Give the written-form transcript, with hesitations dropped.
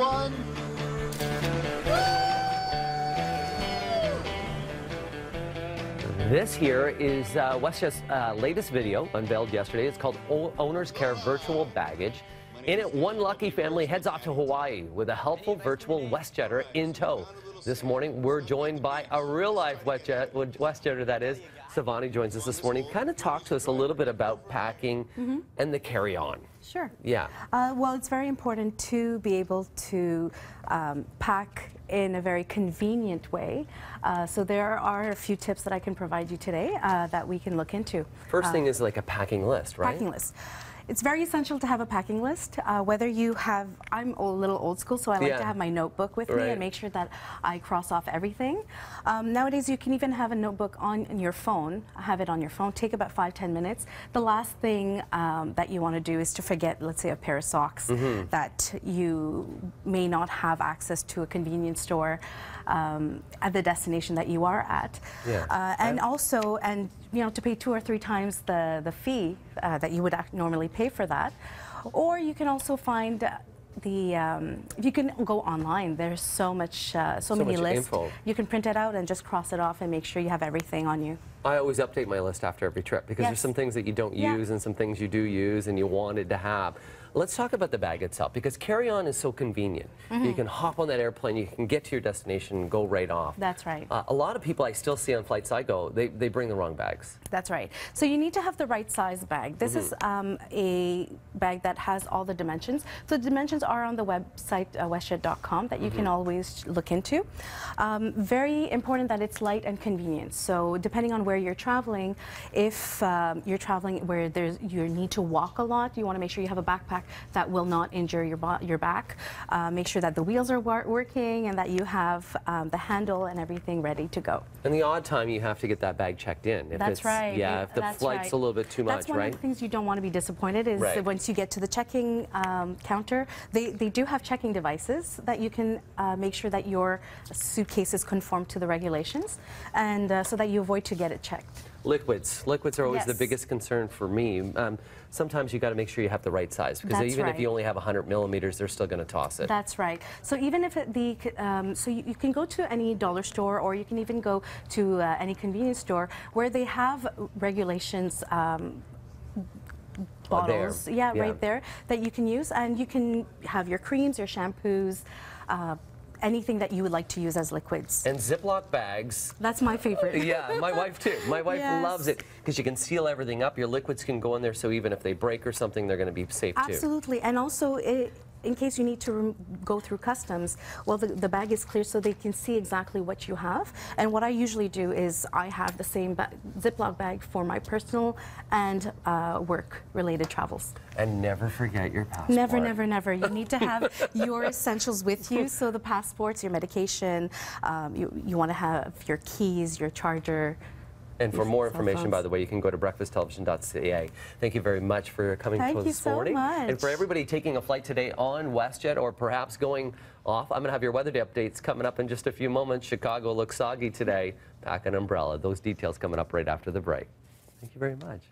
everyone. This here is WestJet's latest video, unveiled yesterday. It's called Owner's Care Virtual Baggage. In it, one lucky family heads off to Hawaii with a helpful virtual WestJetter in tow. This morning, we're joined by a real-life WestJetter, that is. Saivani joins us this morning. Kind of talk to us a little bit about packing and the carry-on. Sure. Yeah. Well, it's very important to be able to pack in a very convenient way. So there are a few tips that I can provide you today that we can look into. First thing is like a packing list, right? Packing list. It's very essential to have a packing list. Whether you have, I'm a little old school, so I like to have my notebook with me and make sure that I cross off everything. Nowadays, you can even have a notebook on your phone, have it on your phone, take about 5–10 minutes. The last thing that you want to do is to forget, let's say, a pair of socks that you may not have access to a convenience store at the destination that you are at. And also, you know, to pay 2 or 3 times the fee that you would normally pay for that. Or you can also find if you can go online, there's so many lists. Info. You can print it out and just cross it off and make sure you have everything on you. I always update my list after every trip because there's some things that you don't use and some things you do use and you wanted to have. Let's talk about the bag itself, because carry-on is so convenient. You can hop on that airplane, you can get to your destination and go right off. That's right. A lot of people I still see on flights I go, they bring the wrong bags. That's right. So you need to have the right size bag. This is a bag that has all the dimensions. So the dimensions are on the website, WestJet.com, that you can always look into. Very important that it's light and convenient. So depending on where you're traveling, if you're traveling where you need to walk a lot, you want to make sure you have a backpack that will not injure your back. Make sure that the wheels are working and that you have the handle and everything ready to go. And the odd time you have to get that bag checked in. If That's right. Yeah, if the flight's a little bit too much, That's one of the things you don't want to be disappointed is that once you get to the checking counter, they do have checking devices that you can make sure that your suitcases conform to the regulations, and so that you avoid to get it checked. Liquids are always the biggest concern for me. Sometimes you got to make sure you have the right size, because even if you only have 100 millimeters, they're still going to toss it. That's right. So even if so you can go to any dollar store, or you can even go to any convenience store where they have regulations. Bottles, right there, that you can use, and you can have your creams, your shampoos, anything that you would like to use as liquids. And Ziploc bags. That's my favorite. Yeah, my wife too. My wife loves it because you can seal everything up. Your liquids can go in there, so even if they break or something, they're going to be safe too. Absolutely, and also in case you need to go through customs, well, the bag is clear so they can see exactly what you have. And what I usually do is I have the same Ziploc bag for my personal and work-related travels. And never forget your passport. Never, never, never. You need to have your essentials with you. So the passports, your medication, you want to have your keys, your charger. And for more information, by the way, you can go to breakfasttelevision.ca. Thank you very much for coming to us this morning. Thank you so much. And for everybody taking a flight today on WestJet, or perhaps going off, I'm going to have your weather updates coming up in just a few moments. Chicago looks soggy today. Pack an umbrella. Those details coming up right after the break. Thank you very much.